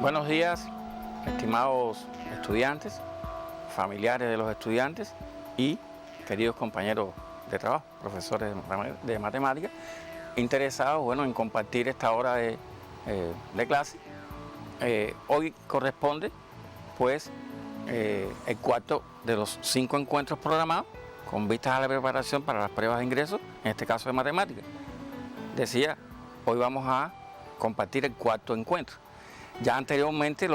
Buenos días, estimados estudiantes, familiares de los estudiantes y queridos compañeros de trabajo, profesores de matemáticas, interesados en compartir esta hora de clase. Hoy corresponde pues el cuarto de los 5 encuentros programados con vistas a la preparación para las pruebas de ingreso, en este caso de matemáticas. Decía, hoy vamos a compartir el cuarto encuentro. Ya anteriormente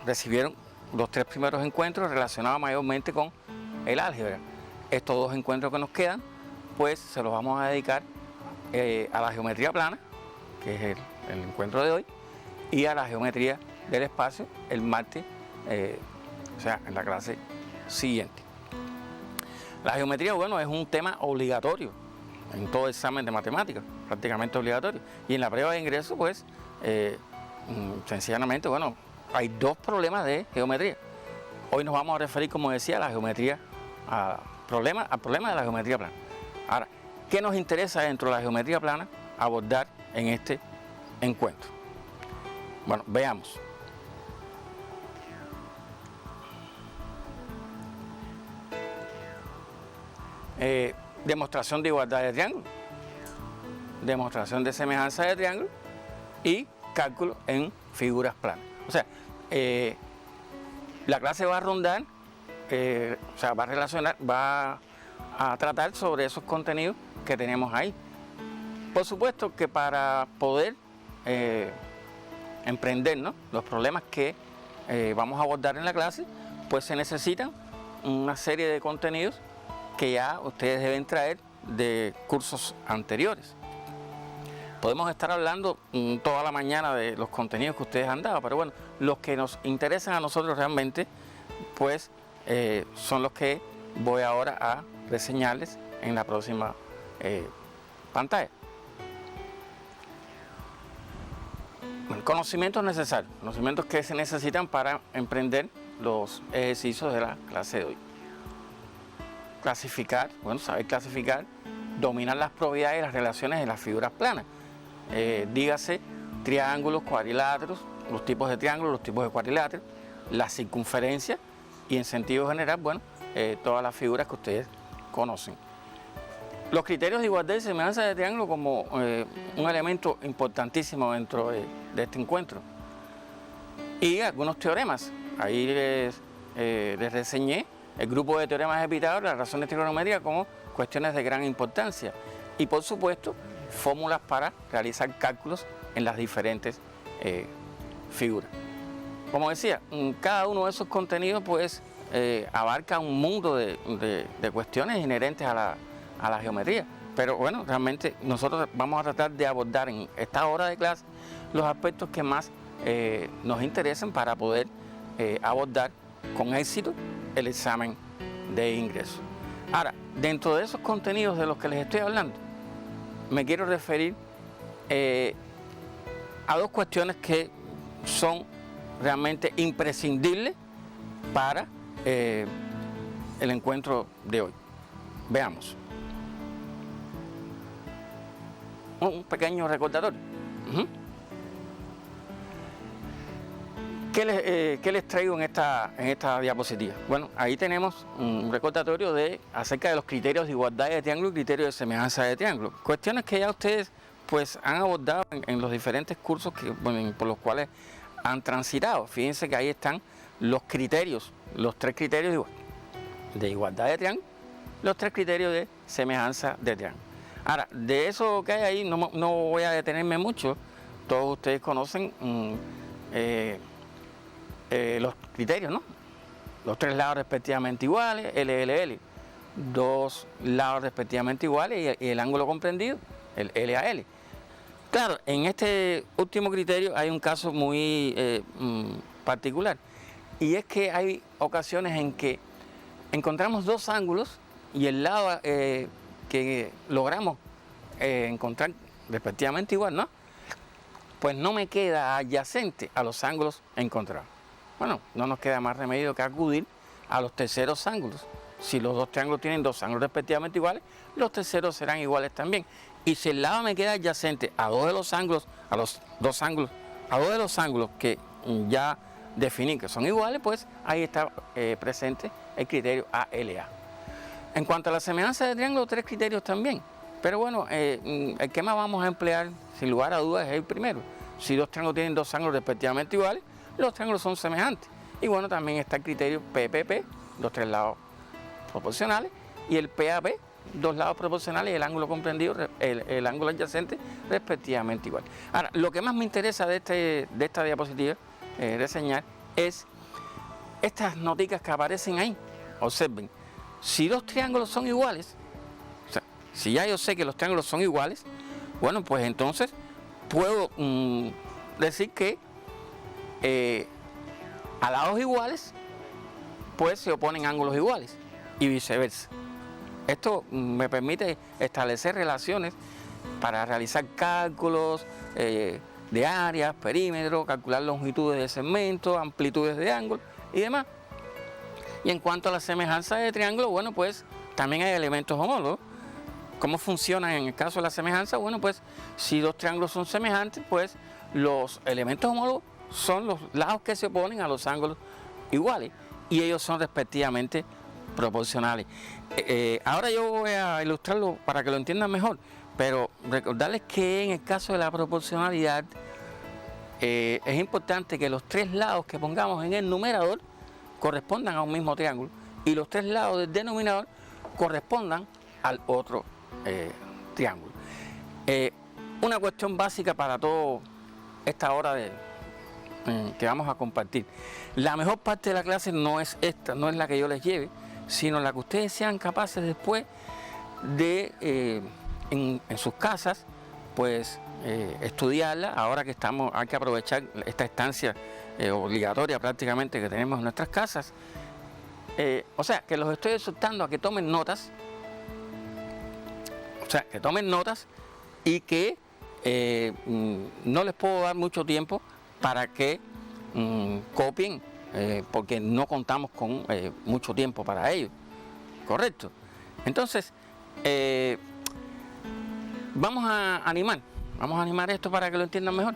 recibieron los 3 primeros encuentros relacionados mayormente con el álgebra. Estos 2 encuentros que nos quedan, pues se los vamos a dedicar a la geometría plana, que es el encuentro de hoy, y a la geometría del espacio el martes, o sea, en la clase siguiente. La geometría, bueno, es un tema obligatorio en todo examen de matemáticas, prácticamente obligatorio. Y en la prueba de ingreso, pues, sencillamente, bueno, hay 2 problemas de geometría. Hoy nos vamos a referir, como decía, a la geometría, al problema de la geometría plana. Ahora, ¿qué nos interesa dentro de la geometría plana abordar en este encuentro? Bueno, veamos. Demostración de igualdad de triángulos, demostración de semejanza de triángulos y cálculo en figuras planas. O sea, la clase va a rondar, o sea, va a tratar sobre esos contenidos que tenemos ahí. Por supuesto que para poder emprender, ¿no?, los problemas que vamos a abordar en la clase, pues se necesitan una serie de contenidos que ya ustedes deben traer de cursos anteriores. Podemos estar hablando toda la mañana de los contenidos que ustedes han dado, pero bueno, los que nos interesan a nosotros realmente, pues son los que voy ahora a reseñarles en la próxima pantalla. Bueno, conocimientos necesarios, conocimientos que se necesitan para emprender los ejercicios de la clase de hoy. Clasificar, bueno, saber clasificar, dominar las propiedades y las relaciones de las figuras planas. Dígase triángulos, cuadriláteros, los tipos de triángulos, los tipos de cuadriláteros, la circunferencia y en sentido general, bueno, todas las figuras que ustedes conocen. Los criterios de igualdad y semejanza de triángulo como un elemento importantísimo dentro de este encuentro. Y algunos teoremas. Ahí les reseñé el grupo de teoremas de Pitágoras, las razones trigonométricas como cuestiones de gran importancia. Y por supuesto, fórmulas para realizar cálculos en las diferentes figuras. Como decía, cada uno de esos contenidos pues abarca un mundo de cuestiones inherentes a la geometría. Pero bueno, realmente nosotros vamos a tratar de abordar en esta hora de clase los aspectos que más nos interesen para poder abordar con éxito el examen de ingreso. Ahora, dentro de esos contenidos de los que les estoy hablando, me quiero referir a 2 cuestiones que son realmente imprescindibles para el encuentro de hoy. Veamos. Un pequeño recordatorio. ¿Qué les traigo en esta diapositiva? Bueno, ahí tenemos un recordatorio acerca de los criterios de igualdad de triángulo y criterios de semejanza de triángulo. Cuestiones que ya ustedes pues han abordado en los diferentes cursos por los cuales han transitado. Fíjense que ahí están los criterios, los 3 criterios de igualdad de triángulo, los 3 criterios de semejanza de triángulo. Ahora, de eso que hay ahí no voy a detenerme mucho. Todos ustedes conocen los criterios, ¿no? Los 3 lados respectivamente iguales, LLL, 2 lados respectivamente iguales y el ángulo comprendido, el LAL. Claro, en este último criterio hay un caso muy particular, y es que hay ocasiones en que encontramos 2 ángulos y el lado que logramos encontrar respectivamente igual, ¿no?, pues no me queda adyacente a los ángulos encontrados. Bueno, no nos queda más remedio que acudir a los terceros ángulos, si los dos triángulos tienen dos ángulos respectivamente iguales, los terceros serán iguales también. Y si el lado me queda adyacente a dos de los ángulos, a dos de los ángulos que ya definí que son iguales, pues ahí está presente el criterio ALA. En cuanto a la semejanza de triángulo, tres criterios también. Pero bueno, el que más vamos a emplear, sin lugar a dudas, es el primero. Si dos triángulos tienen dos ángulos respectivamente iguales, los triángulos son semejantes. Y bueno, también está el criterio PPP, los tres lados proporcionales, y el PAP, dos lados proporcionales y el ángulo comprendido, el ángulo adyacente, respectivamente igual. Ahora, lo que más me interesa de esta diapositiva, reseñar, es estas noticas que aparecen ahí. Observen, si dos triángulos son iguales, o sea, si ya yo sé que los triángulos son iguales, bueno, pues entonces puedo decir que a lados iguales, pues se oponen ángulos iguales y viceversa. Esto me permite establecer relaciones para realizar cálculos de áreas, perímetros, calcular longitudes de segmentos, amplitudes de ángulos y demás. Y en cuanto a la semejanza de triángulos, bueno, pues también hay elementos homólogos. ¿Cómo funcionan en el caso de la semejanza? Bueno, pues si dos triángulos son semejantes, pues los elementos homólogos son los lados que se oponen a los ángulos iguales y ellos son respectivamente proporcionales. Ahora yo voy a ilustrarlo para que lo entiendan mejor, pero recordarles que en el caso de la proporcionalidad es importante que los tres lados que pongamos en el numerador correspondan a un mismo triángulo y los tres lados del denominador correspondan al otro triángulo. Una cuestión básica para toda esta hora que vamos a compartir. La mejor parte de la clase no es esta, no es la que yo les lleve, sino la que ustedes sean capaces después de, en sus casas, pues estudiarla. Ahora que hay que aprovechar esta estancia obligatoria prácticamente que tenemos en nuestras casas. O sea, que los estoy exhortando a que tomen notas, y que no les puedo dar mucho tiempo para que copien, porque no contamos con mucho tiempo para ello, ¿correcto? Entonces, vamos a animar esto para que lo entiendan mejor.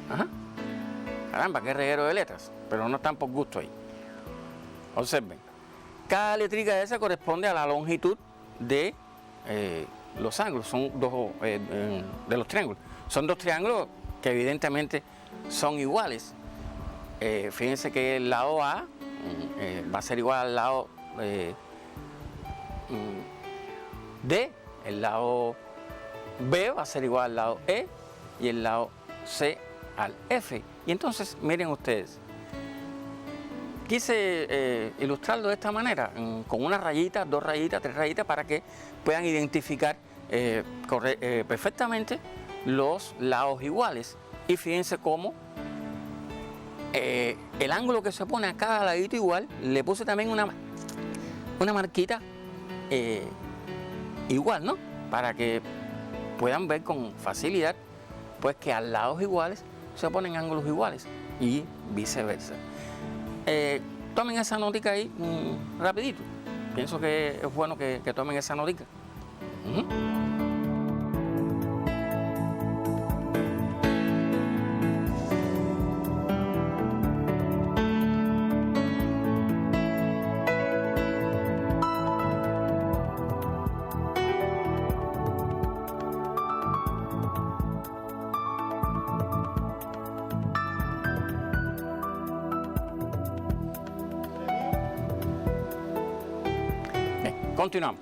Ajá. Caramba, qué reguero de letras, pero no están por gusto ahí. Observen, cada letrica de esa corresponde a la longitud de los ángulos, son dos de los triángulos. Son dos triángulos que evidentemente son iguales. Fíjense que el lado A va a ser igual al lado D, el lado B va a ser igual al lado E y el lado C al F. Y entonces, miren ustedes, quise ilustrarlo de esta manera, con una rayita, dos rayitas, tres rayitas, para que puedan identificar perfectamente los lados iguales. Y fíjense cómo el ángulo que se pone a cada ladito igual, le puse también una marquita igual, ¿no? Para que puedan ver con facilidad, pues que a lados iguales se ponen ángulos iguales y viceversa. Tomen esa notica ahí rapidito. Pienso que es bueno que tomen esa notica. Continuamos.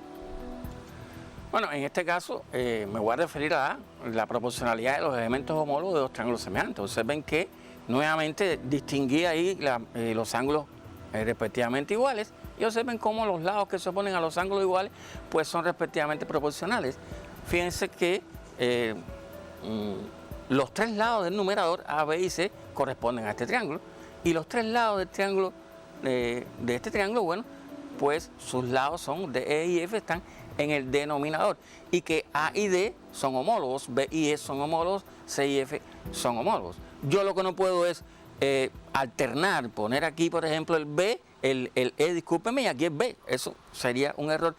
Bueno, en este caso me voy a referir a la proporcionalidad de los elementos homólogos de dos triángulos semejantes. Observen que nuevamente distinguí ahí los ángulos respectivamente iguales y observen cómo los lados que se oponen a los ángulos iguales pues son respectivamente proporcionales. Fíjense que los tres lados del numerador A, B y C corresponden a este triángulo y los tres lados del triángulo de este triángulo, bueno, pues sus lados son de E y F están en el denominador y que A y D son homólogos, B y E son homólogos, C y F son homólogos. Yo lo que no puedo es alternar, poner aquí por ejemplo el B discúlpeme, y aquí es B. Eso sería un error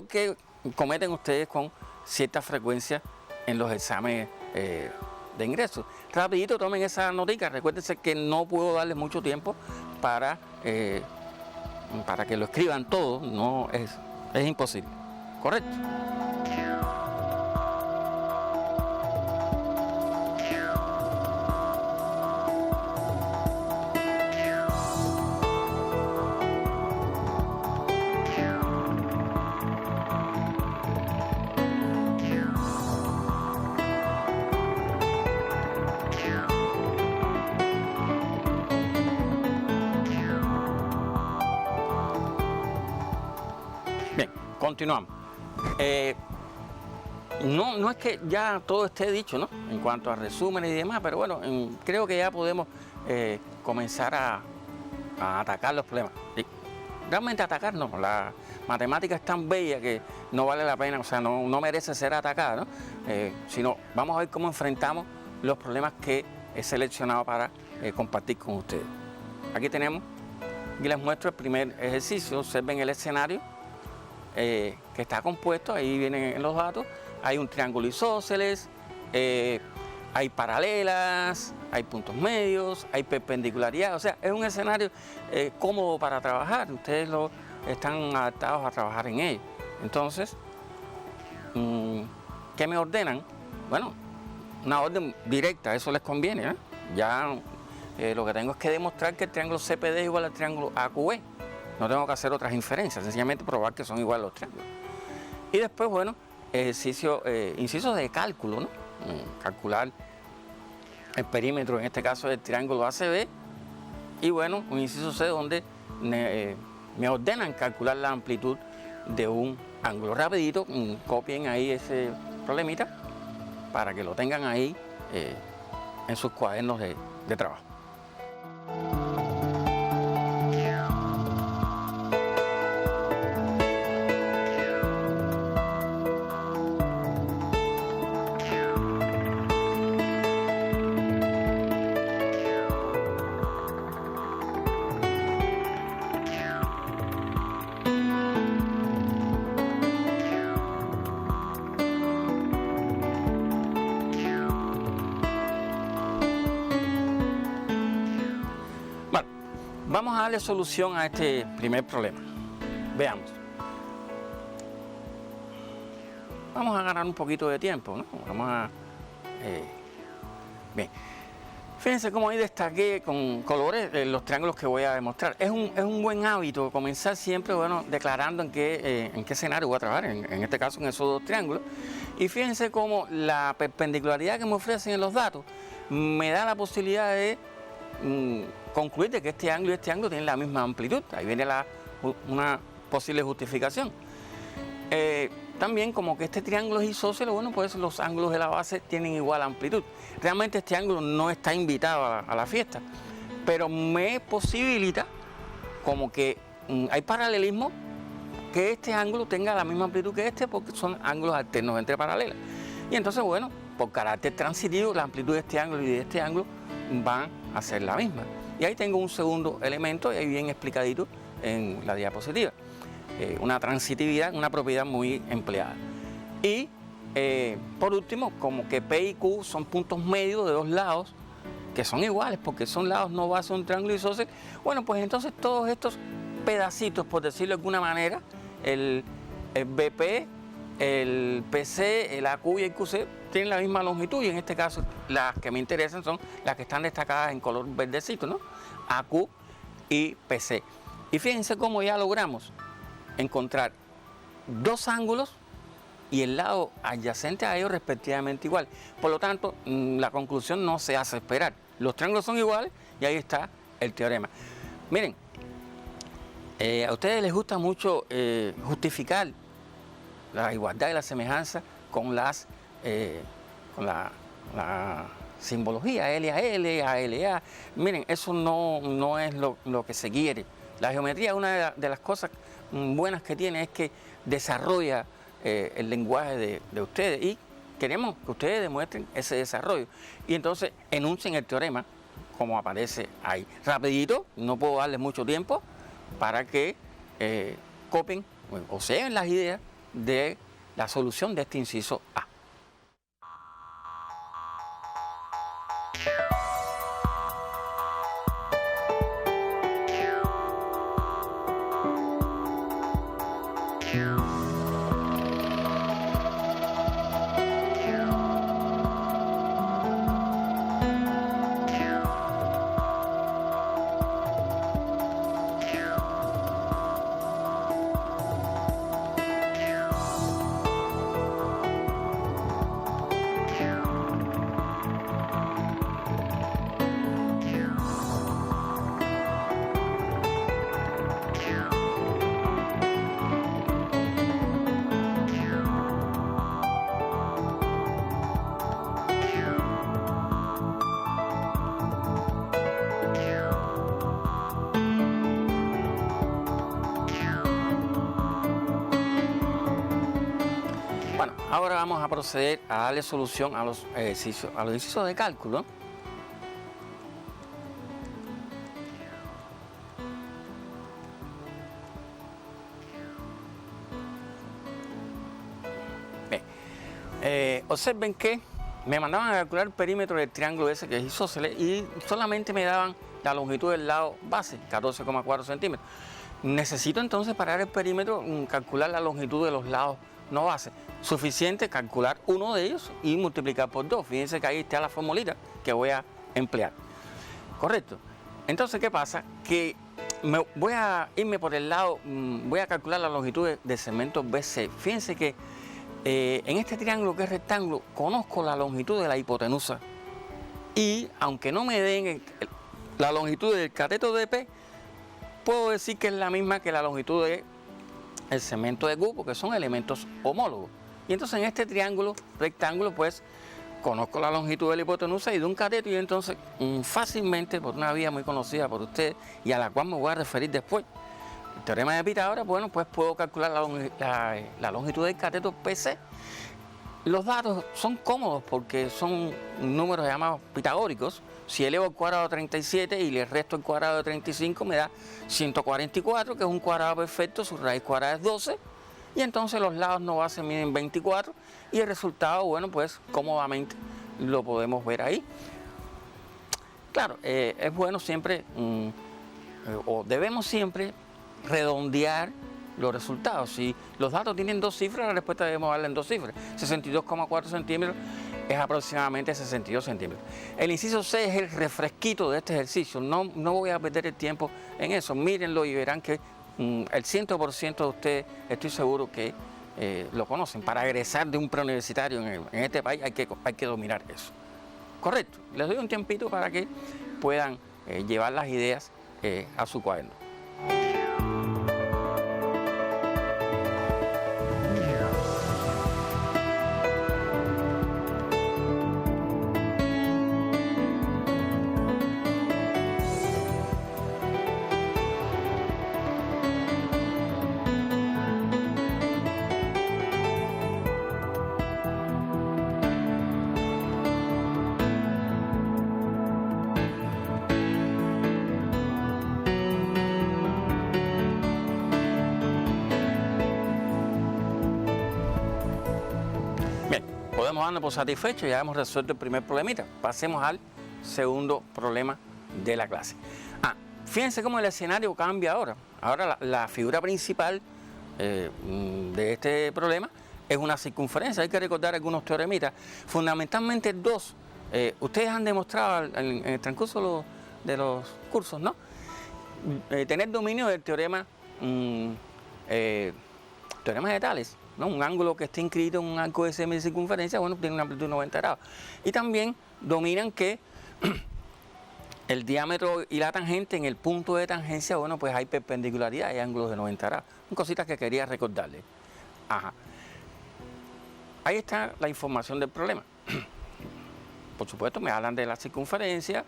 que cometen ustedes con cierta frecuencia en los exámenes de ingreso. Rapidito tomen esa notica, recuérdense que no puedo darles mucho tiempo para que lo escriban todo, no es imposible, ¿correcto? Bien, continuamos. No es que ya todo esté dicho, ¿no? En cuanto a resúmenes y demás, pero bueno, creo que ya podemos comenzar a atacar los problemas. Y realmente atacar no, la matemática es tan bella que no vale la pena, o sea, no merece ser atacada, ¿no? Sino vamos a ver cómo enfrentamos los problemas que he seleccionado para compartir con ustedes. Aquí tenemos, y les muestro el primer ejercicio. Observen el escenario que está compuesto, ahí vienen los datos. Hay un triángulo isósceles, hay paralelas, hay puntos medios, hay perpendicularidad. O sea, es un escenario cómodo para trabajar. Ustedes están adaptados a trabajar en él. Entonces, ¿qué me ordenan? Bueno, una orden directa, eso les conviene, ¿eh? Ya lo que tengo es que demostrar que el triángulo CPD es igual al triángulo AQB. No tengo que hacer otras inferencias, sencillamente probar que son iguales los triángulos. Y después, bueno, incisos de cálculo, ¿no? Calcular el perímetro, en este caso del triángulo ACB. Y bueno, un inciso C donde me ordenan calcular la amplitud de un ángulo. Rapidito, copien ahí ese problemita para que lo tengan ahí en sus cuadernos de trabajo. Vamos a darle solución a este primer problema. Veamos. Vamos a ganar un poquito de tiempo, ¿no? Bien. Fíjense cómo ahí destaqué con colores los triángulos que voy a demostrar. Es un buen hábito comenzar siempre, bueno, declarando en qué escenario voy a trabajar, en este caso en esos dos triángulos. Y fíjense cómo la perpendicularidad que me ofrecen en los datos me da la posibilidad de concluir de que este ángulo y este ángulo tienen la misma amplitud. Ahí viene una posible justificación. También como que este triángulo es isósceles, bueno, pues los ángulos de la base tienen igual amplitud. Realmente este ángulo no está invitado a la fiesta, pero me posibilita como que hay paralelismo, que este ángulo tenga la misma amplitud que este, porque son ángulos alternos entre paralelas. Y entonces, bueno, por carácter transitivo, la amplitud de este ángulo y de este ángulo van a ser la misma. Y ahí tengo un segundo elemento, y ahí bien explicadito en la diapositiva. Una transitividad, una propiedad muy empleada. Y por último, como que P y Q son puntos medios de dos lados que son iguales, porque son lados no base de un triángulo isósceles, bueno, pues entonces todos estos pedacitos, por decirlo de alguna manera, el BP, el PC, el AQ y el QC tienen la misma longitud, y en este caso las que me interesan son las que están destacadas en color verdecito, ¿no? AQ y PC. Y fíjense cómo ya logramos encontrar dos ángulos y el lado adyacente a ellos respectivamente igual. Por lo tanto, la conclusión no se hace esperar. Los triángulos son iguales y ahí está el teorema. Miren, a ustedes les gusta mucho justificar la igualdad y la semejanza con la simbología L a L, A L A. Miren, eso no es lo que se quiere. La geometría, una de las cosas buenas que tiene es que desarrolla el lenguaje de ustedes, y queremos que ustedes demuestren ese desarrollo. Y entonces enuncien el teorema como aparece ahí. Rapidito, no puedo darles mucho tiempo, para que copien o se lleven las ideas de la solución de este inciso A. Bueno, ahora vamos a proceder a darle solución a los ejercicios de cálculo. Bien. Observen que me mandaban a calcular el perímetro del triángulo ese que es isósceles y solamente me daban la longitud del lado base, 14,4 centímetros. Necesito entonces para el perímetro calcular la longitud de los lados no base. Suficiente calcular uno de ellos y multiplicar por 2. Fíjense que ahí está la formulita que voy a emplear. ¿Correcto? Entonces, ¿qué pasa? Que voy a irme por el lado, voy a calcular la longitud del segmento BC. Fíjense que en este triángulo que es rectángulo, conozco la longitud de la hipotenusa. Y aunque no me den la longitud del cateto de P, puedo decir que es la misma que la longitud del segmento de Q, porque son elementos homólogos. Y entonces en este triángulo rectángulo, pues, conozco la longitud de la hipotenusa y de un cateto, y entonces fácilmente, por una vía muy conocida por ustedes y a la cual me voy a referir después, el teorema de Pitágoras, bueno, pues puedo calcular la longitud del cateto PC. Los datos son cómodos porque son números llamados pitagóricos. Si elevo al cuadrado de 37 y le resto el cuadrado de 35 me da 144, que es un cuadrado perfecto, su raíz cuadrada es 12, y entonces los lados no base miden 24, y el resultado, bueno, pues cómodamente lo podemos ver ahí. Claro, es bueno siempre, o debemos siempre redondear los resultados. Si los datos tienen 2 cifras, la respuesta debemos darle en 2 cifras. 62,4 centímetros es aproximadamente 62 centímetros. El inciso C es el refresquito de este ejercicio. No voy a perder el tiempo en eso. Mírenlo y verán que el 100% de ustedes, estoy seguro que lo conocen. Para egresar de un preuniversitario en este país hay que dominar eso. Correcto. Les doy un tiempito para que puedan llevar las ideas a su cuaderno. Podemos darnos por satisfechos, ya hemos resuelto el primer problemita. Pasemos al segundo problema de la clase. Fíjense cómo el escenario cambia ahora. Ahora la figura principal de este problema es una circunferencia. Hay que recordar algunos teoremitas, fundamentalmente 2. Ustedes han demostrado en el transcurso de los cursos, ¿no? Tener dominio del teorema de Tales, ¿no? Un ángulo que esté inscrito en un arco de semicircunferencia, bueno, tiene una amplitud de 90 grados. Y también dominan que el diámetro y la tangente en el punto de tangencia, bueno, pues hay perpendicularidad, hay ángulos de 90 grados. Son cositas que quería recordarles. Ahí está la información del problema. Por supuesto, me hablan de la circunferencia.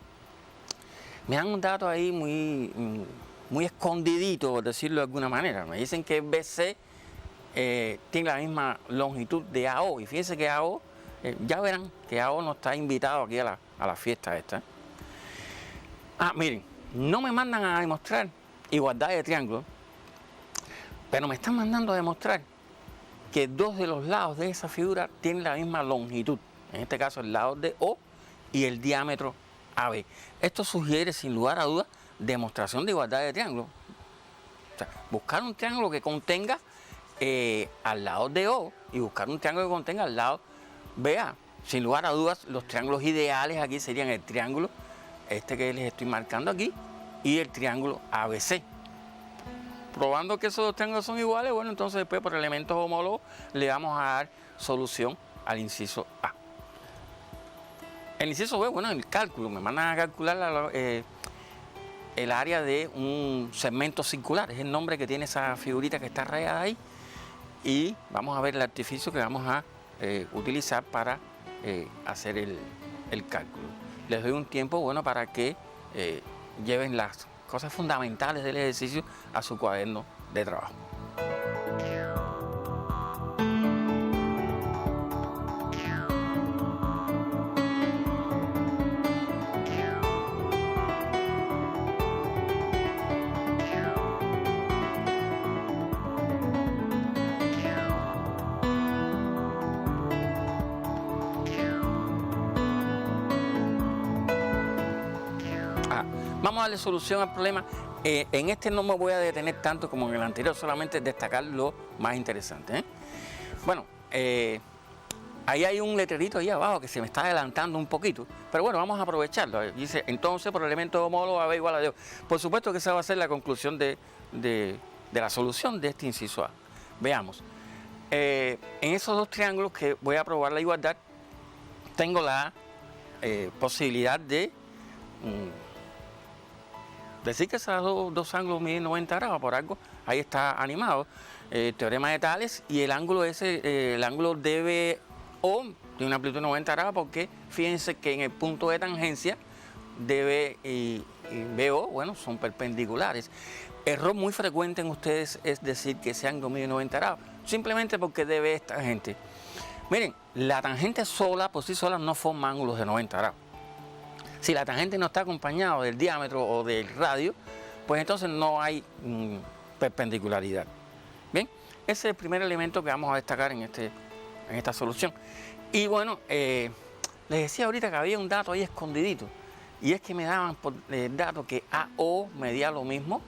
Me dan un dato ahí muy escondidito, por decirlo de alguna manera. Me dicen que BC tiene la misma longitud de AO, y fíjense que AO, ya verán que AO no está invitado aquí a la fiesta esta. Miren, no me mandan a demostrar igualdad de triángulos, pero me están mandando a demostrar que dos de los lados de esa figura tienen la misma longitud, en este caso el lado de O y el diámetro AB. Esto sugiere sin lugar a dudas demostración de igualdad de triángulos. O sea, buscar un triángulo que contenga al lado de O y buscar un triángulo que contenga al lado BA. Sin lugar a dudas, los triángulos ideales aquí serían el triángulo este que les estoy marcando aquí y el triángulo ABC. Probando que esos dos triángulos son iguales, bueno, entonces después por elementos homólogos le vamos a dar solución al inciso A. El inciso B, bueno, el cálculo, me mandan a calcular el área de un segmento circular, es el nombre que tiene esa figurita que está rayada ahí, y vamos a ver el artificio que vamos a utilizar para hacer el cálculo. Les doy un tiempo, bueno, para que lleven las cosas fundamentales del ejercicio a su cuaderno de trabajo. Vamos a darle solución al problema. En este no me voy a detener tanto como en el anterior, solamente destacar lo más interesante. Bueno, ahí hay un letrerito ahí abajo que se me está adelantando un poquito, pero bueno, vamos a aprovecharlo. Dice, entonces, por elemento homólogo AB igual a D. Por supuesto que esa va a ser la conclusión de la solución de este inciso A. Veamos. En esos dos triángulos que voy a probar la igualdad, tengo la posibilidad de decir que esos dos ángulos miden 90 grados, por algo ahí está animado, teorema de Tales, y el ángulo ese, el ángulo DBO tiene una amplitud de 90 grados porque fíjense que en el punto de tangencia DB y BO, bueno, son perpendiculares. Error muy frecuente en ustedes es decir que ese ángulo mide 90 grados, simplemente porque DB es tangente. Miren, la tangente sola, por sí sola, no forma ángulos de 90 grados. Si la tangente no está acompañada del diámetro o del radio, pues entonces no hay perpendicularidad. Bien, ese es el primer elemento que vamos a destacar en esta solución. Y bueno, les decía ahorita que había un dato ahí escondidito, y es que me daban por dato que AO medía lo mismo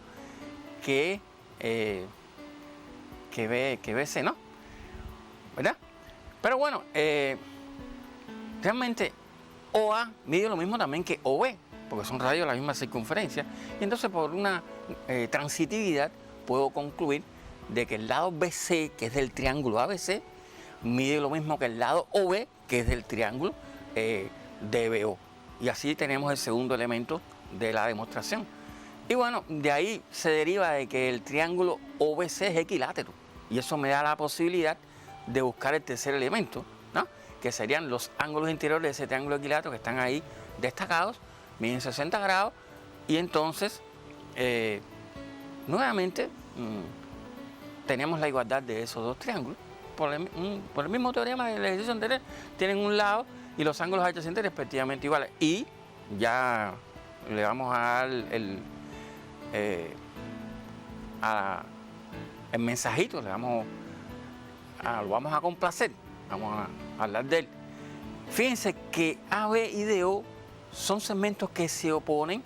que BC, ¿no? ¿Verdad? Pero bueno, realmente OA mide lo mismo también que OB, porque son radios de la misma circunferencia, y entonces por una transitividad puedo concluir de que el lado BC, que es del triángulo ABC, mide lo mismo que el lado OB, que es del triángulo DBO. Y así tenemos el segundo elemento de la demostración. Y bueno, de ahí se deriva de que el triángulo OBC es equilátero, y eso me da la posibilidad de buscar el tercer elemento, ¿no?, que serían los ángulos interiores de ese triángulo equilátero que están ahí destacados, miden 60 grados, y entonces, nuevamente, tenemos la igualdad de esos dos triángulos. Por el mismo teorema del ejercicio anterior, tienen un lado y los ángulos adyacentes respectivamente iguales. Y ya le vamos a dar el mensajito, lo vamos a complacer. Vamos a hablar de él. Fíjense que AB y DO son segmentos que se oponen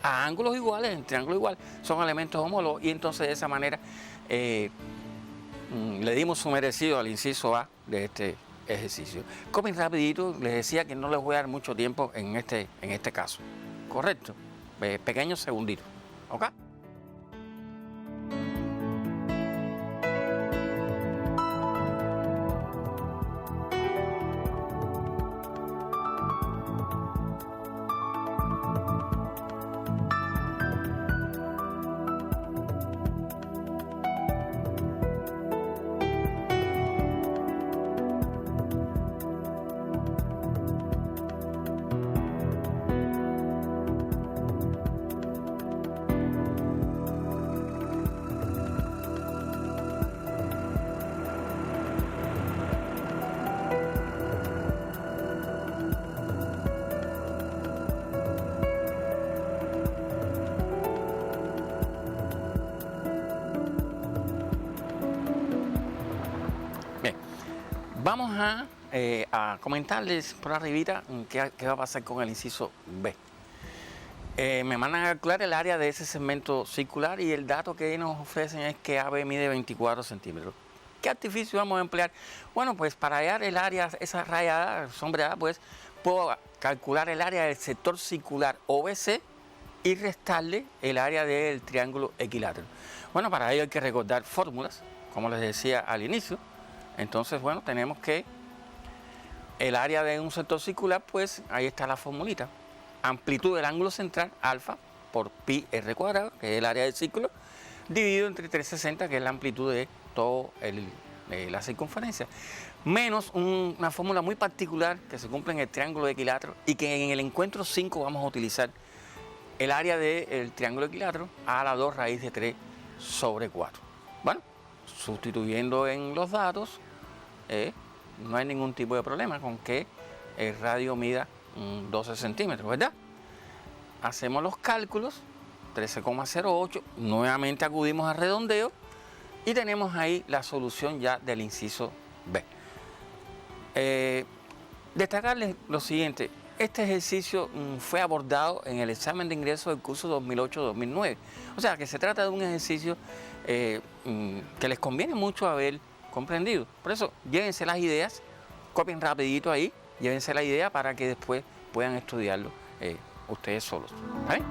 a ángulos iguales, en triángulos iguales, son elementos homólogos, y entonces de esa manera le dimos su merecido al inciso A de este ejercicio. Comen rapidito, les decía que no les voy a dar mucho tiempo en este caso. ¿Correcto? Pequeños segunditos. ¿Ok? Vamos a comentarles por arribita qué va a pasar con el inciso B. Me mandan a calcular el área de ese segmento circular y el dato que nos ofrecen es que AB mide 24 centímetros. ¿Qué artificio vamos a emplear? Bueno, pues para hallar el área, esa raya sombreada, pues puedo calcular el área del sector circular OBC y restarle el área del triángulo equilátero. Bueno, para ello hay que recordar fórmulas, como les decía al inicio. Entonces, bueno, tenemos que el área de un sector circular, pues ahí está la formulita. Amplitud del ángulo central, alfa, por pi r cuadrado, que es el área del círculo, dividido entre 360, que es la amplitud de toda la circunferencia, menos una fórmula muy particular que se cumple en el triángulo equilátero y que en el encuentro 5 vamos a utilizar el área del triángulo equilátero a la 2 raíz de 3 sobre 4. Bueno, sustituyendo en los datos, no hay ningún tipo de problema con que el radio mida 12 centímetros, ¿verdad? Hacemos los cálculos, 13,08, nuevamente acudimos al redondeo y tenemos ahí la solución ya del inciso B. Destacarles lo siguiente, este ejercicio fue abordado en el examen de ingreso del curso 2008-2009, o sea que se trata de un ejercicio que les conviene mucho haber comprendido. Por eso, llévense las ideas, copien rapidito ahí, llévense la idea para que después puedan estudiarlo ustedes solos. ¿Vale?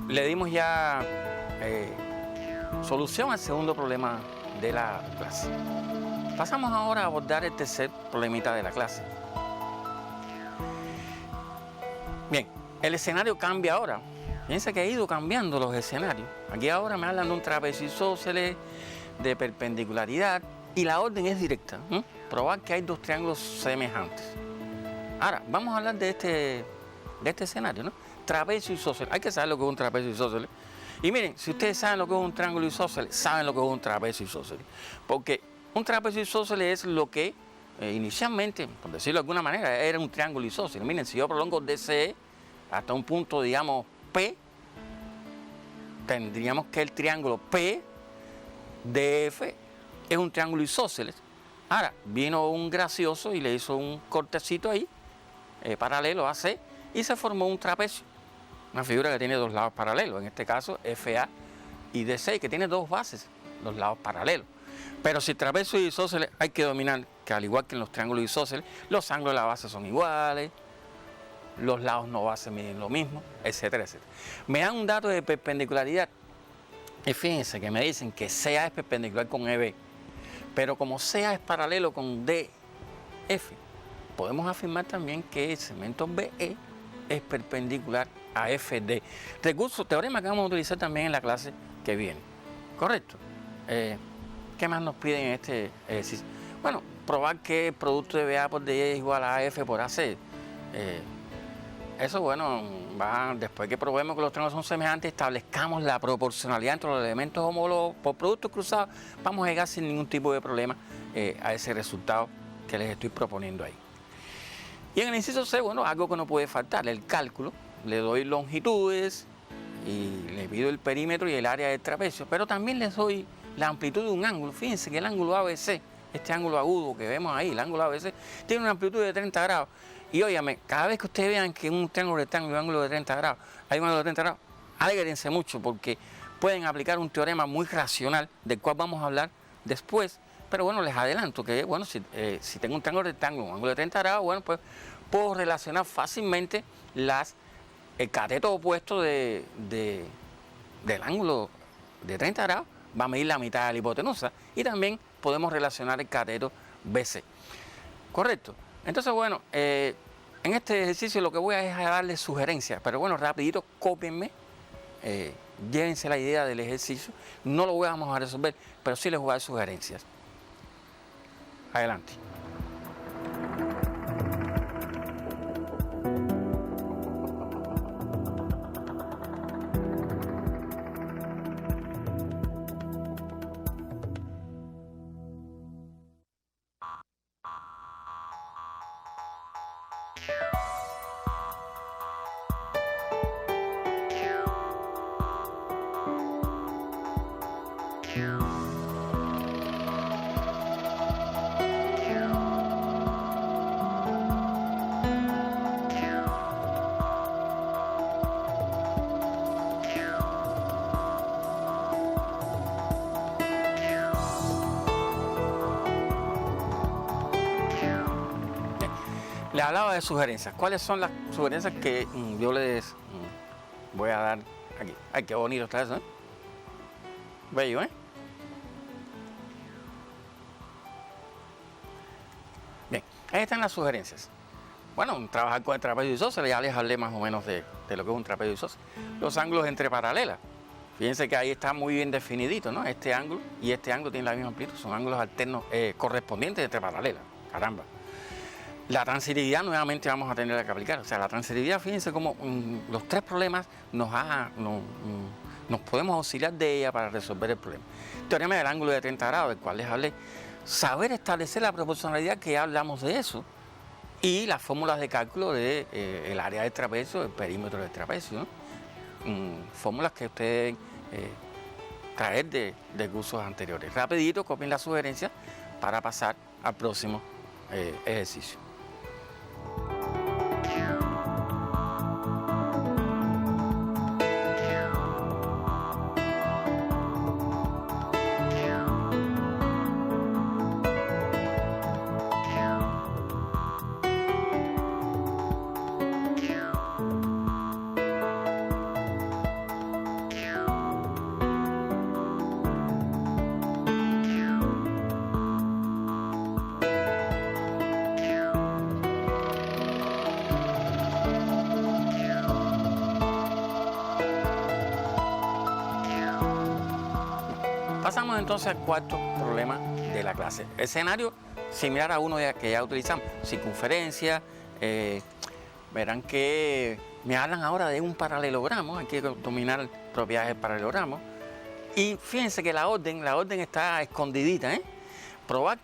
Le dimos ya solución al segundo problema de la clase. Pasamos ahora a abordar el tercer problemita de la clase. Bien, el escenario cambia ahora. Fíjense que ha ido cambiando los escenarios. Aquí ahora me hablan de un trapecio isósceles, de perpendicularidad, y la orden es directa. Probar que hay dos triángulos semejantes. Ahora, vamos a hablar de este escenario, ¿no? Trapecio isósceles. Hay que saber lo que es un trapecio isósceles. Y miren, si ustedes saben lo que es un triángulo isósceles, saben lo que es un trapecio isósceles. Porque un trapecio isósceles es lo que inicialmente, por decirlo de alguna manera, era un triángulo isósceles. Miren, si yo prolongo DCE hasta un punto, digamos, P, tendríamos que el triángulo PDF es un triángulo isósceles. Ahora, vino un gracioso y le hizo un cortecito ahí, paralelo a C, y se formó un trapecio. Una figura que tiene dos lados paralelos, en este caso FA y DC, que tiene dos bases, los lados paralelos. Pero si el trapecio es isósceles, hay que dominar que al igual que en los triángulos isósceles, los ángulos de la base son iguales, los lados no base miden lo mismo, etcétera, etcétera. Me dan un dato de perpendicularidad y fíjense que me dicen que CA es perpendicular con EB, pero como CA es paralelo con DF, podemos afirmar también que el segmento BE es perpendicular a FD. Recurso, teorema que vamos a utilizar también en la clase que viene. ¿Correcto? ¿Qué más nos piden en este ejercicio? Bueno, probar que el producto de BA por DE es igual a F por AC. Eso, bueno, después que probemos que los triángulos son semejantes, establezcamos la proporcionalidad entre los elementos homólogos por productos cruzados, vamos a llegar sin ningún tipo de problema a ese resultado que les estoy proponiendo ahí. Y en el inciso C, bueno, algo que no puede faltar, el cálculo. Le doy longitudes y le pido el perímetro y el área del trapecio, pero también les doy la amplitud de un ángulo. Fíjense que el ángulo ABC, este ángulo agudo que vemos ahí, el ángulo ABC, tiene una amplitud de 30 grados. Y óyame, cada vez que ustedes vean que en un triángulo rectángulo hay un ángulo de 30 grados, hay un ángulo de 30 grados, alégrense mucho porque pueden aplicar un teorema muy racional del cual vamos a hablar después. Pero bueno, les adelanto que, bueno, si tengo un triángulo rectángulo, un ángulo de 30 grados, bueno, pues puedo relacionar fácilmente el cateto opuesto del ángulo de 30 grados, va a medir la mitad de la hipotenusa, y también podemos relacionar el cateto BC. ¿Correcto? Entonces, bueno, en este ejercicio lo que voy a es a darles sugerencias, pero bueno, rapidito, cópienme llévense la idea del ejercicio. No lo vamos a resolver, pero sí les voy a dar sugerencias. Adelante. Le hablaba de sugerencias. ¿Cuáles son las sugerencias que yo les voy a dar aquí? Ay, qué bonito está eso, ¿eh? Bello, ¿eh? Bien, ahí están las sugerencias. Bueno, trabajar con el trapecio isósceles, ya les hablé más o menos de lo que es un trapecio isósceles. Los ángulos entre paralelas. Fíjense que ahí está muy bien definidito, ¿no? Este ángulo y este ángulo tienen la misma amplitud, son ángulos alternos correspondientes entre paralelas. Caramba. La transitividad nuevamente vamos a tener que aplicar. O sea, la transitividad, fíjense cómo los tres problemas nos podemos auxiliar de ella para resolver el problema. Teorema del ángulo de 30 grados, del cual les hablé. Saber establecer la proporcionalidad, que ya hablamos de eso. Y las fórmulas de cálculo del el área del trapecio, el perímetro del trapecio, ¿no? Fórmulas que ustedes traer de cursos anteriores. Rapidito, copien la sugerencia para pasar al próximo ejercicio. Pasamos entonces al cuarto problema de la clase. Escenario similar a uno que ya utilizamos. Circunferencia. Verán que me hablan ahora de un paralelogramo. Hay que dominar propiedades del paralelogramo. Y fíjense que la orden está escondidita, ¿eh? Probar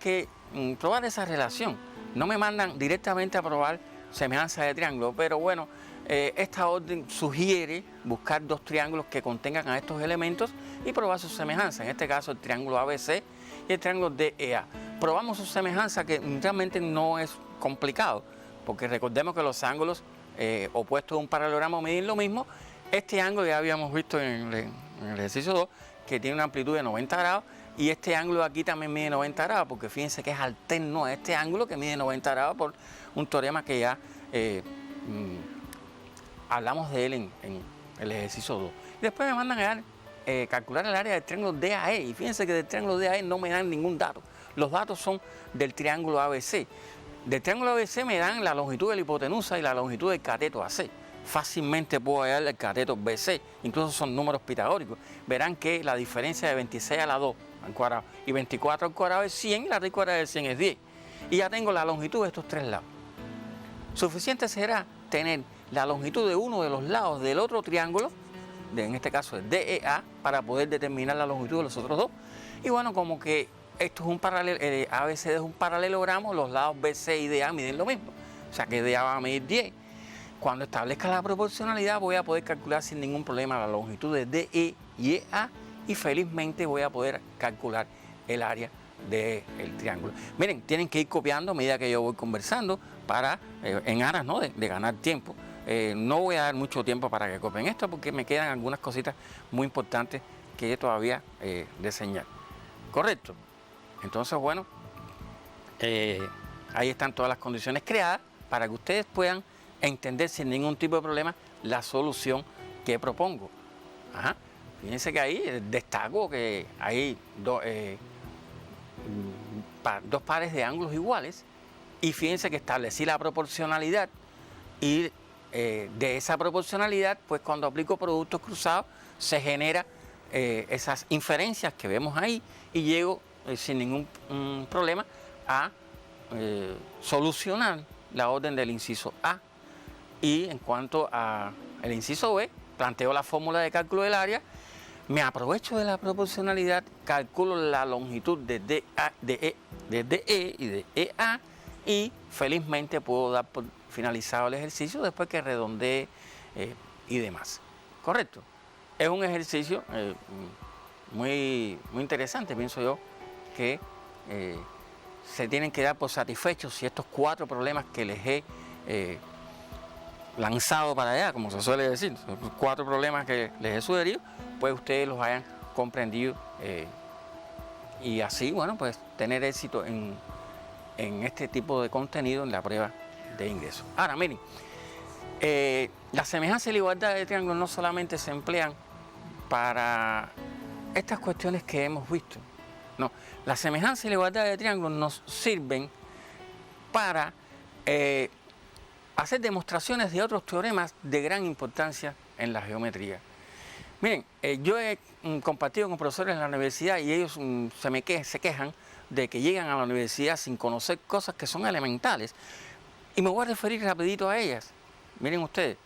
esa relación. No me mandan directamente a probar semejanza de triángulo, pero bueno, esta orden sugiere buscar dos triángulos que contengan a estos elementos y probar su semejanza. En este caso, el triángulo ABC y el triángulo DEA. Probamos su semejanza, que realmente no es complicado, porque recordemos que los ángulos opuestos de un paralelogramo miden lo mismo. Este ángulo ya habíamos visto en el ejercicio 2, que tiene una amplitud de 90 grados, y este ángulo de aquí también mide 90 grados, porque fíjense que es alterno a este ángulo que mide 90 grados por un teorema que ya hablamos de él en el ejercicio 2. Y después me mandan a calcular el área del triángulo DAE, y fíjense que del triángulo DAE no me dan ningún dato. Los datos son del triángulo ABC. Del triángulo ABC me dan la longitud de la hipotenusa y la longitud del cateto AC. Fácilmente puedo hallar el cateto BC, incluso son números pitagóricos. Verán que la diferencia de 26 a la 2 al cuadrado y 24 al cuadrado es 100, y la raíz cuadrada de 100 es 10. Y ya tengo la longitud de estos tres lados. Suficiente será tener la longitud de uno de los lados del otro triángulo, en este caso el DEA, para poder determinar la longitud de los otros dos. Y bueno, como que esto es un paralelo, ABC es un paralelogramo, los lados BC y DA miden lo mismo. O sea que DA va a medir 10. Cuando establezca la proporcionalidad voy a poder calcular sin ningún problema la longitud de DE y EA, y felizmente voy a poder calcular el área del triángulo. Miren, tienen que ir copiando a medida que yo voy conversando para, en aras, ¿no?, de ganar tiempo. No voy a dar mucho tiempo para que copien esto, porque me quedan algunas cositas muy importantes que todavía diseñar. ¿Correcto? Entonces, bueno, ahí están todas las condiciones creadas para que ustedes puedan entender sin ningún tipo de problema la solución que propongo. Ajá. Fíjense que ahí destaco que hay dos pares de ángulos iguales, y fíjense que establecí la proporcionalidad, y de esa proporcionalidad, pues cuando aplico productos cruzados, se genera esas inferencias que vemos ahí y llego sin ningún problema a solucionar la orden del inciso A. Y en cuanto al inciso B, planteo la fórmula de cálculo del área, me aprovecho de la proporcionalidad, calculo la longitud desde E y de EA y felizmente puedo dar por finalizado el ejercicio después que redondee y demás. ¿Correcto? Es un ejercicio muy interesante, pienso yo, que se tienen que dar por satisfechos si estos 4 problemas que les he lanzado para allá, como se suele decir, 4 problemas que les he sugerido, pues ustedes los hayan comprendido y así, bueno, pues tener éxito en este tipo de contenido en la prueba de ingreso. Ahora, miren, la semejanza y la igualdad de triángulos no solamente se emplean para estas cuestiones que hemos visto, no, la semejanza y la igualdad de triángulos nos sirven para hacer demostraciones de otros teoremas de gran importancia en la geometría. Miren, yo he compartido con profesores en la universidad y ellos se quejan de que llegan a la universidad sin conocer cosas que son elementales. Y me voy a referir rapidito a ellas. Miren ustedes,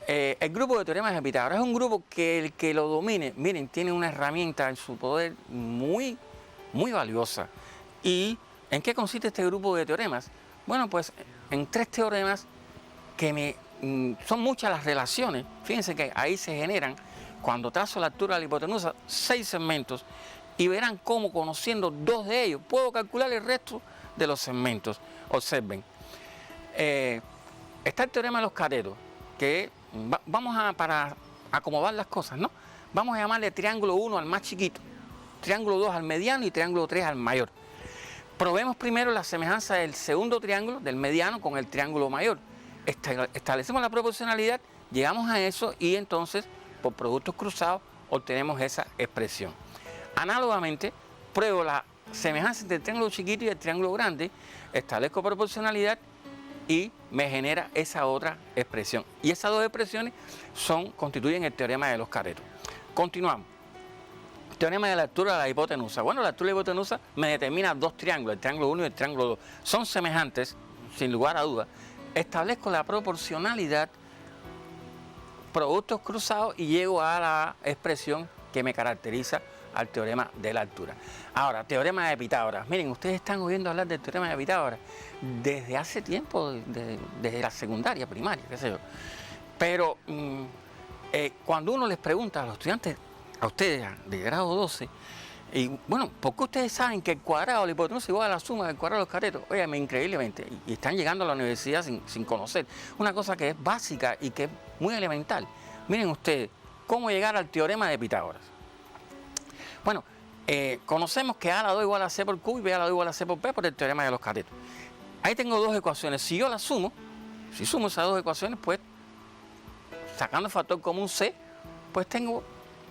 el grupo de teoremas de Pitágoras es un grupo que el que lo domine, miren, tiene una herramienta en su poder muy valiosa. ¿Y en qué consiste este grupo de teoremas? Bueno, pues en 3 teoremas que son muchas las relaciones. Fíjense que ahí se generan, cuando trazo la altura de la hipotenusa, 6 segmentos y verán cómo conociendo 2 de ellos puedo calcular el resto de los segmentos. Observen. Está el teorema de los catetos, que para acomodar las cosas, ¿no? Vamos a llamarle triángulo 1 al más chiquito, triángulo 2 al mediano y triángulo 3 al mayor. Probemos primero la semejanza del segundo triángulo, del mediano, con el triángulo mayor. Establecemos la proporcionalidad, llegamos a eso y entonces, por productos cruzados, obtenemos esa expresión. Análogamente, pruebo la semejanza entre el triángulo chiquito y el triángulo grande, establezco proporcionalidad y me genera esa otra expresión. Y esas 2 expresiones constituyen el teorema de los catetos. Continuamos. Teorema de la altura de la hipotenusa. Bueno, la altura de la hipotenusa me determina 2 triángulos, el triángulo 1 y el triángulo 2. Son semejantes, sin lugar a dudas. Establezco la proporcionalidad, productos cruzados y llego a la expresión que me caracteriza al teorema de la altura. Ahora, teorema de Pitágoras. Miren, ustedes están oyendo hablar del teorema de Pitágoras desde hace tiempo, desde la secundaria, primaria, qué sé yo. Pero cuando uno les pregunta a los estudiantes, a ustedes de grado 12, y bueno, ¿por qué ustedes saben que el cuadrado de la hipotenusa es igual a la suma del cuadrado de los catetos? Óyeme, increíblemente, y están llegando a la universidad sin conocer una cosa que es básica y que es muy elemental. Miren ustedes, ¿cómo llegar al teorema de Pitágoras? Bueno, conocemos que A a la 2 igual a C por Q y B a la 2 igual a C por P por el teorema de los catetos. Ahí tengo 2 ecuaciones. Si yo las sumo, si sumo esas 2 ecuaciones, pues sacando el factor común C, pues tengo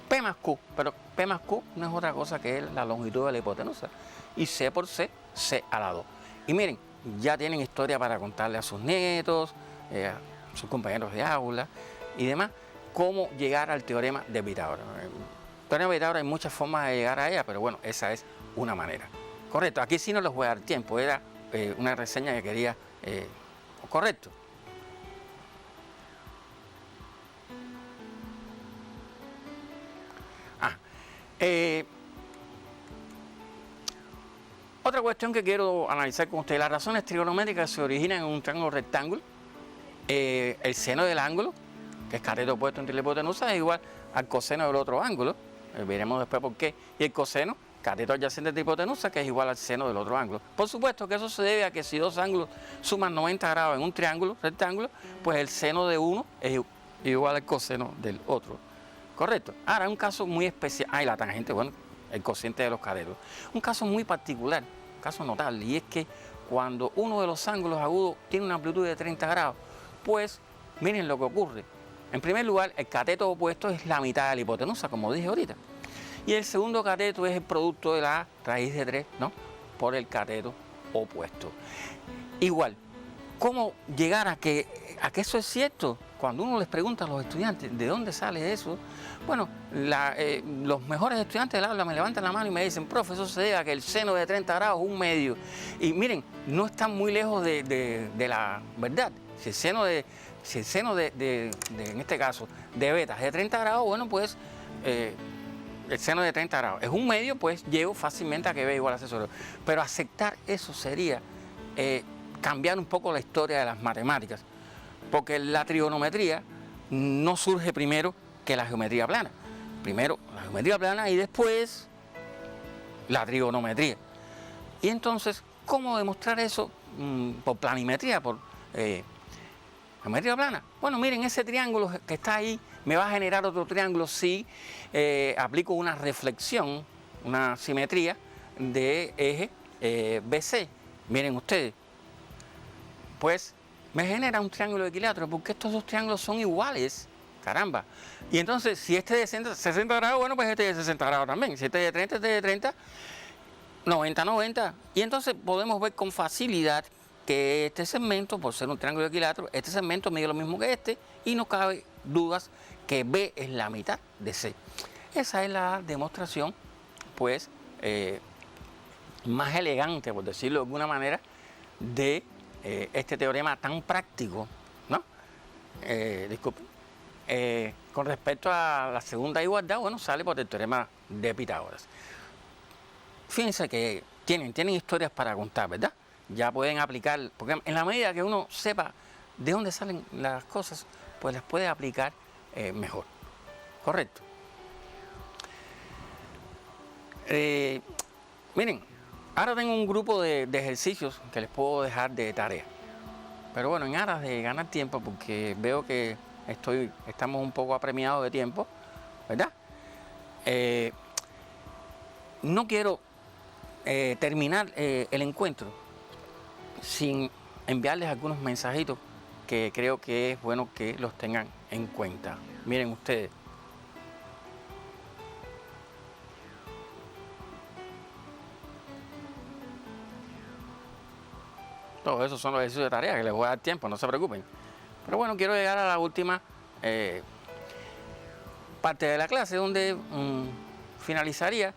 P más Q, pero P más Q no es otra cosa que la longitud de la hipotenusa. Y C por C, C a la 2. Y miren, ya tienen historia para contarle a sus nietos, a sus compañeros de aula y demás, cómo llegar al teorema de Pitágoras. El teorema de Pitágoras hay muchas formas de llegar a ella, pero bueno, esa es una manera. Correcto, aquí sí no les voy a dar tiempo, era una reseña que quería, correcto. Otra cuestión que quiero analizar con ustedes, las razones trigonométricas se originan en un triángulo rectángulo. El seno del ángulo, que es cateto opuesto entre la hipotenusa, es igual al coseno del otro ángulo. Veremos después por qué. Y el coseno, cateto adyacente de hipotenusa, que es igual al seno del otro ángulo. Por supuesto que eso se debe a que si 2 ángulos suman 90 grados en un triángulo rectángulo, pues el seno de uno es igual al coseno del otro. Correcto. Ahora, un caso muy especial. Y la tangente, bueno, el cociente de los catetos. Un caso muy particular, un caso notable, y es que cuando uno de los ángulos agudos tiene una amplitud de 30 grados, pues miren lo que ocurre. En primer lugar, el cateto opuesto es la mitad de la hipotenusa, como dije ahorita. Y el segundo cateto es el producto de la raíz de 3, ¿no?, por el cateto opuesto. Igual, ¿cómo llegar a que eso es cierto? cuando uno les pregunta a los estudiantes de dónde sale eso, bueno, los mejores estudiantes del aula me levantan la mano y me dicen, profe, eso se debe a que el seno de 30 grados es un medio. Y miren, no están muy lejos de la verdad. Si el seno en este caso, de beta es de 30 grados, bueno, pues el seno de 30 grados es un medio, pues llego fácilmente a que B igual a C sobre. Pero aceptar eso sería cambiar un poco la historia de las matemáticas. Porque la trigonometría no surge primero que la geometría plana. Primero la geometría plana y después la trigonometría. Y entonces, ¿cómo demostrar eso? Por planimetría, por geometría plana. Bueno, miren, ese triángulo que está ahí me va a generar otro triángulo si aplico una reflexión, una simetría de eje BC. Miren ustedes, pues me genera un triángulo de equilátero porque estos dos triángulos son iguales, caramba. Y entonces, si este es de 60 grados, bueno, pues este es de 60 grados también. Si este es de 30, este es de 30, 90, 90. Y entonces podemos ver con facilidad que este segmento, por ser un triángulo de equilátero, este segmento mide lo mismo que este y no cabe dudas que B es la mitad de C. Esa es la demostración, pues, más elegante, por decirlo de alguna manera, de este teorema tan práctico, ¿no? Disculpen. Con respecto a la segunda igualdad, bueno, sale por el teorema de Pitágoras. Fíjense que tienen historias para contar, ¿verdad? Ya pueden aplicar, porque en la medida que uno sepa de dónde salen las cosas, pues las puede aplicar mejor. ¿Correcto? Miren, ahora tengo un grupo de ejercicios que les puedo dejar de tarea. Pero bueno, en aras de ganar tiempo, porque veo que estamos un poco apremiados de tiempo, ¿verdad? No quiero terminar el encuentro sin enviarles algunos mensajitos que creo que es bueno que los tengan en cuenta. Miren ustedes. Todos esos son los ejercicios de tarea que les voy a dar tiempo, no se preocupen. Pero bueno, quiero llegar a la última parte de la clase, donde finalizaría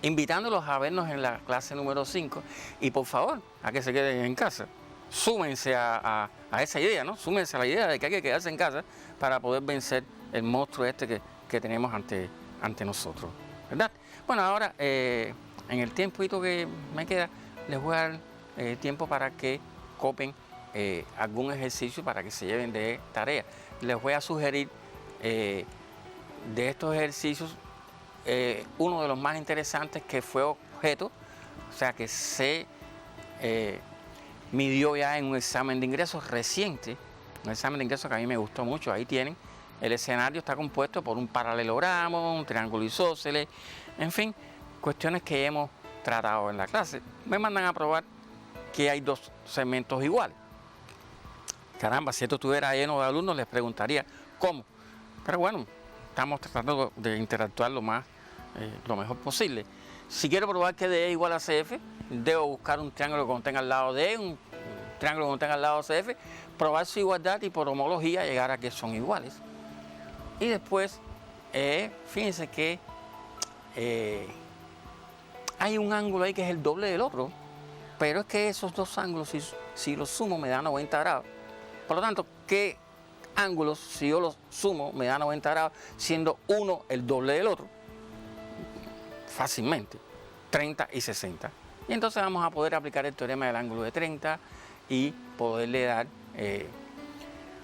invitándolos a vernos en la clase número 5 y por favor, a que se queden en casa. Súmense a esa idea, ¿no? Súmense a la idea de que hay que quedarse en casa para poder vencer el monstruo este que tenemos ante nosotros, ¿verdad? Bueno, ahora, en el tiempito que me queda, les voy a dar tiempo para que copien algún ejercicio para que se lleven de tarea. Les voy a sugerir de estos ejercicios uno de los más interesantes que fue objeto, o sea que se midió ya en un examen de ingresos reciente, un examen de ingresos que a mí me gustó mucho. Ahí tienen, el escenario está compuesto por un paralelogramo, un triángulo isósceles, en fin, cuestiones que hemos tratado en la clase. Me mandan a probar que hay dos segmentos iguales. Caramba, si esto estuviera lleno de alumnos les preguntaría cómo. Pero bueno, estamos tratando de interactuar lo mejor posible. Si quiero probar que DE igual a CF, debo buscar un triángulo que contenga al lado de un triángulo que contenga al lado CF, probar su igualdad y por homología llegar a que son iguales. Y después, fíjense que hay un ángulo ahí que es el doble del otro, pero es que esos dos ángulos, si los sumo, me da 90 grados. Por lo tanto, ¿qué ángulos, si yo los sumo, me da 90 grados, siendo uno el doble del otro? Fácilmente, 30 y 60. Y entonces vamos a poder aplicar el teorema del ángulo de 30 y poderle dar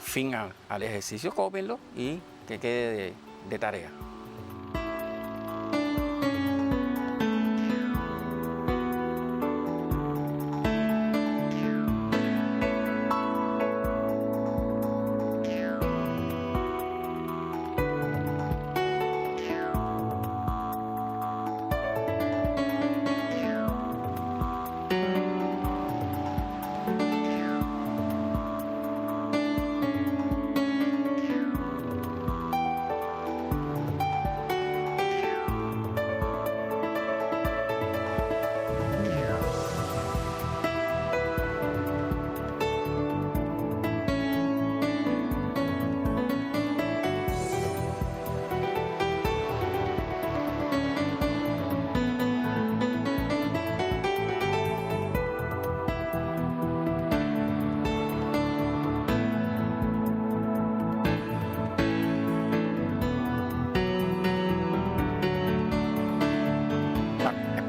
fin al ejercicio. Cópienlo y que quede de tarea.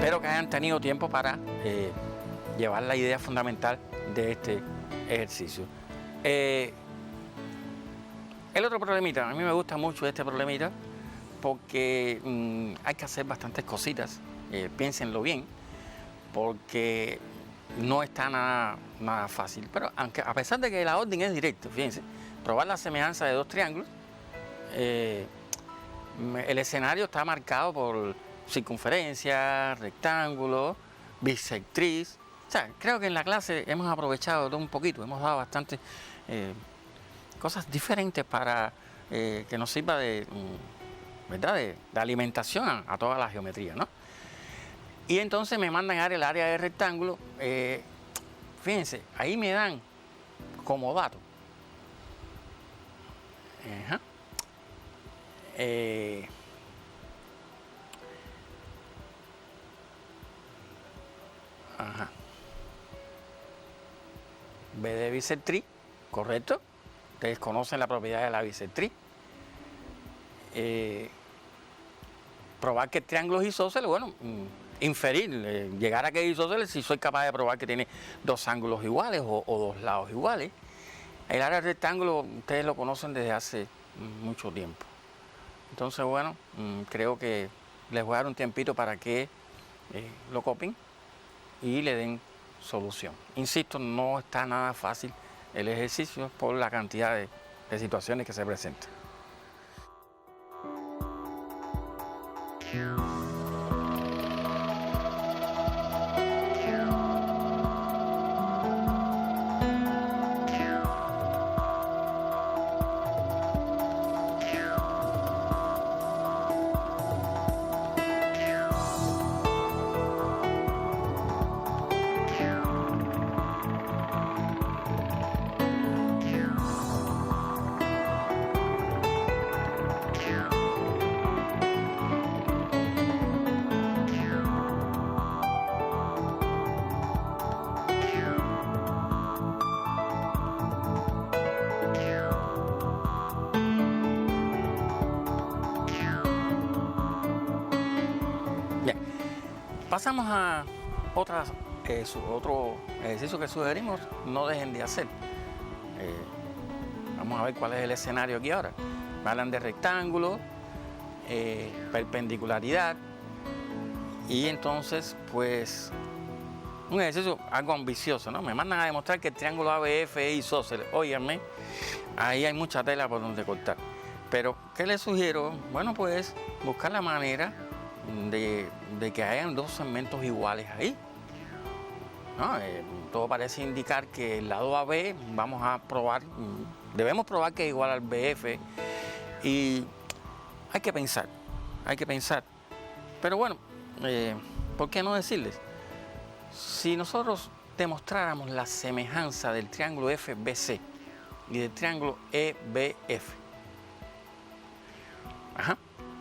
Espero que hayan tenido tiempo para llevar la idea fundamental de este ejercicio. El otro problemita, a mí me gusta mucho este problemita porque hay que hacer bastantes cositas, piénsenlo bien, porque no está nada fácil. Pero aunque, a pesar de que la orden es directa, fíjense, probar la semejanza de dos triángulos, el escenario está marcado por circunferencia, rectángulo, bisectriz. O sea, creo que en la clase hemos aprovechado de un poquito, hemos dado bastantes cosas diferentes para que nos sirva ¿verdad? de alimentación a toda la geometría, ¿no? Y entonces me mandan a el área de rectángulo. Fíjense, ahí me dan como dato. B de bisectriz, correcto. Ustedes conocen la propiedad de la bisectriz. Probar que el triángulo es isósceles, bueno, inferir, llegar a que es isósceles si soy capaz de probar que tiene dos ángulos iguales o dos lados iguales. El área del rectángulo ustedes lo conocen desde hace mucho tiempo. Entonces, bueno, creo que les voy a dar un tiempito para que lo copien y le den solución. Insisto, no está nada fácil el ejercicio por la cantidad de situaciones que se presentan. Bien, pasamos a otro ejercicio que sugerimos, no dejen de hacer. Vamos a ver cuál es el escenario aquí ahora. Me hablan de rectángulo, perpendicularidad, y entonces, pues, un ejercicio algo ambicioso, ¿no? Me mandan a demostrar que el triángulo ABF es isósceles. Óiganme, ahí hay mucha tela por donde cortar. Pero, ¿qué les sugiero? Bueno, pues, buscar la manera de que hayan dos segmentos iguales ahí, ¿no? Todo parece indicar que el lado AB vamos a probar, debemos probar que es igual al BF, y hay que pensar. Pero bueno, ¿por qué no decirles? Si nosotros demostráramos la semejanza del triángulo FBC y del triángulo EBF,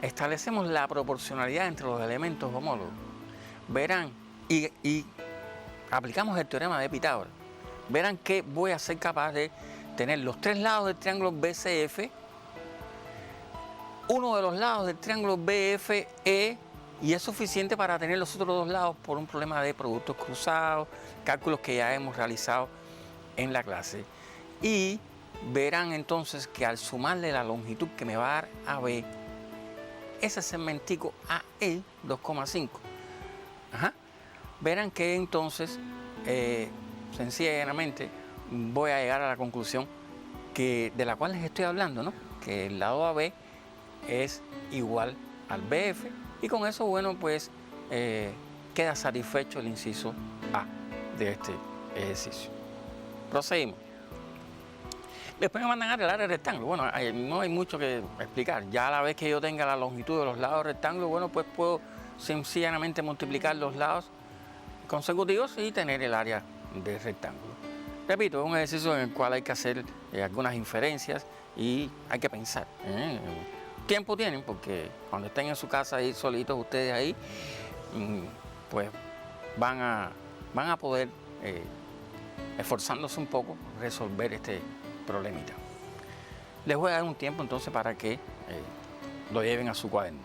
establecemos la proporcionalidad entre los elementos homólogos, verán, y aplicamos el teorema de Pitágoras, verán que voy a ser capaz de tener los tres lados del triángulo BCF, uno de los lados del triángulo BFE, y es suficiente para tener los otros dos lados por un problema de productos cruzados, cálculos que ya hemos realizado en la clase. Y verán entonces que al sumarle la longitud que me va a dar AB, ese segmentico AE 2,5, verán que entonces sencillamente voy a llegar a la conclusión de la cual les estoy hablando, ¿no? Que el lado AB es igual al BF, y con eso, bueno, pues queda satisfecho el inciso A de este ejercicio. Proseguimos. Después me mandan a arreglar el rectángulo. Bueno, no hay mucho que explicar. Ya a la vez que yo tenga la longitud de los lados del rectángulo, bueno, pues puedo sencillamente multiplicar los lados consecutivos y tener el área del rectángulo. Repito, es un ejercicio en el cual hay que hacer algunas inferencias y hay que pensar. Tiempo tienen, porque cuando estén en su casa ahí solitos ustedes ahí, pues van a poder, esforzándose un poco, resolver este problemita. Les voy a dar un tiempo entonces para que lo lleven a su cuaderno.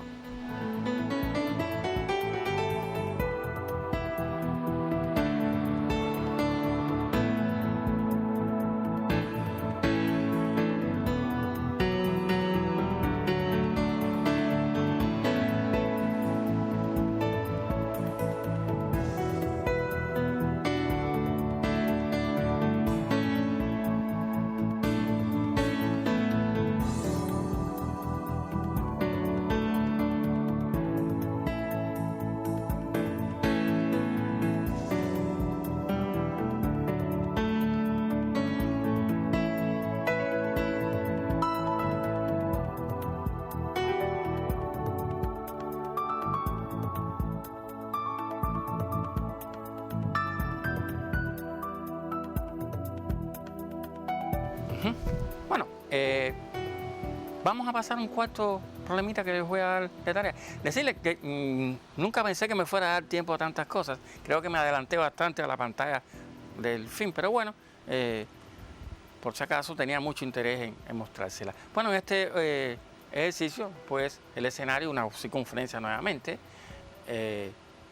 Bueno, vamos a pasar un cuarto problemita que les voy a dar de tarea. Decirles que nunca pensé que me fuera a dar tiempo a tantas cosas. Creo que me adelanté bastante a la pantalla del film, pero bueno, por si acaso tenía mucho interés en mostrársela. Bueno, en este ejercicio, pues el escenario, una circunferencia nuevamente.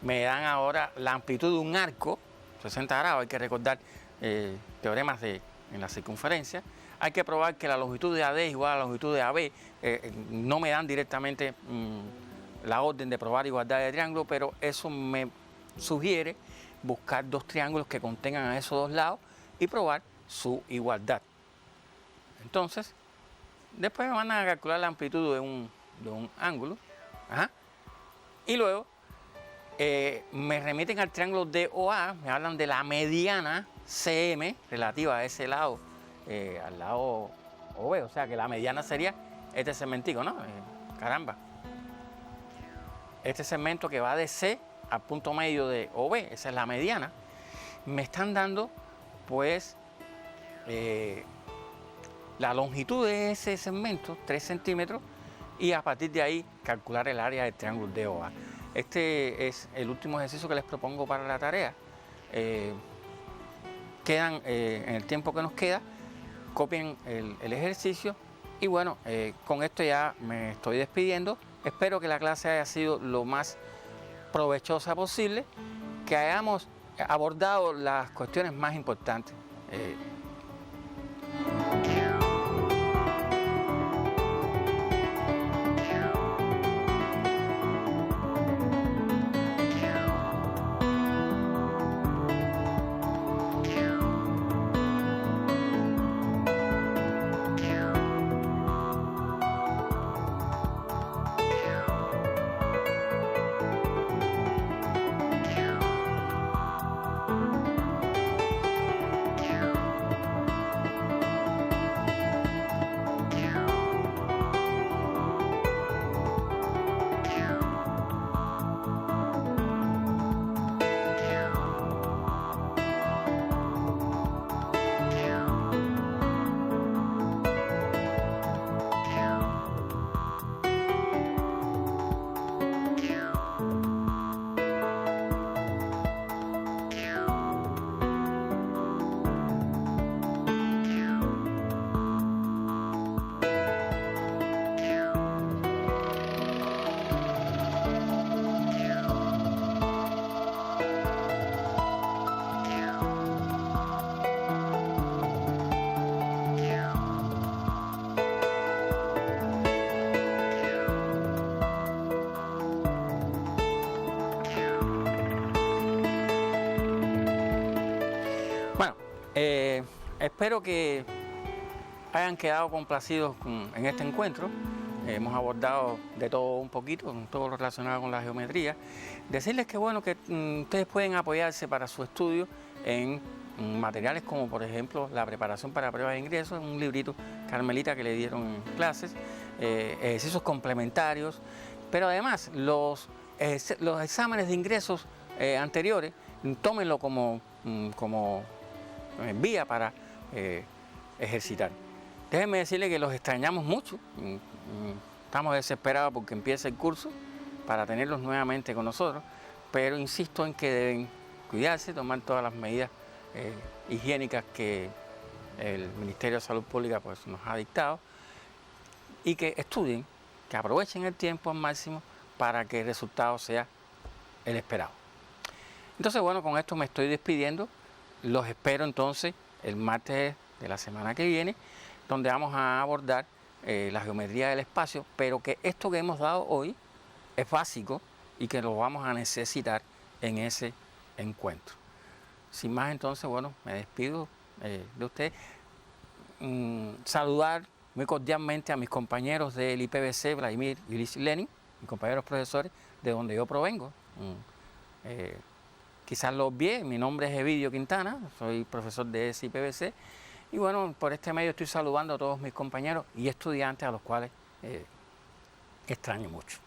Me dan ahora la amplitud de un arco, 60 grados, hay que recordar teoremas en la circunferencia. Hay que probar que la longitud de AD es igual a la longitud de AB. No me dan directamente la orden de probar igualdad de triángulo, pero eso me sugiere buscar dos triángulos que contengan a esos dos lados y probar su igualdad. Entonces, después me van a calcular la amplitud de un ángulo. Y luego me remiten al triángulo DOA, me hablan de la mediana CM relativa a ese lado, al lado OB, o sea que la mediana sería este segmentico, ¿no? Caramba. Este segmento que va de C al punto medio de OB, esa es la mediana. Me están dando, pues, la longitud de ese segmento, 3 centímetros, y a partir de ahí calcular el área del triángulo DOA. Este es el último ejercicio que les propongo para la tarea. En el tiempo que nos queda, copien el ejercicio y bueno, con esto ya me estoy despidiendo. Espero que la clase haya sido lo más provechosa posible, que hayamos abordado las cuestiones más importantes. Bueno, espero que hayan quedado complacidos en este encuentro. Hemos abordado de todo un poquito, todo lo relacionado con la geometría. Decirles que bueno, que ustedes pueden apoyarse para su estudio en materiales como por ejemplo la preparación para pruebas de ingresos, un librito Carmelita que le dieron en clases, ejercicios complementarios, pero además los exámenes de ingresos anteriores, tómenlo como vía para ejercitar. Déjenme decirles que los extrañamos mucho, estamos desesperados porque empiece el curso para tenerlos nuevamente con nosotros, pero insisto en que deben cuidarse, tomar todas las medidas higiénicas que el Ministerio de Salud Pública pues, nos ha dictado y que estudien, que aprovechen el tiempo al máximo para que el resultado sea el esperado. Entonces, bueno, con esto me estoy despidiendo. Los espero entonces el martes de la semana que viene, donde vamos a abordar la geometría del espacio, pero que esto que hemos dado hoy es básico y que lo vamos a necesitar en ese encuentro. Sin más, entonces, bueno, me despido de usted. Saludar muy cordialmente a mis compañeros del IPBC, Vladimir y Ulises Lenin, mis compañeros profesores de donde yo provengo. Quizás lo obvié, mi nombre es Evidio Quintana, soy profesor de ese IPBC y bueno, por este medio estoy saludando a todos mis compañeros y estudiantes a los cuales extraño mucho.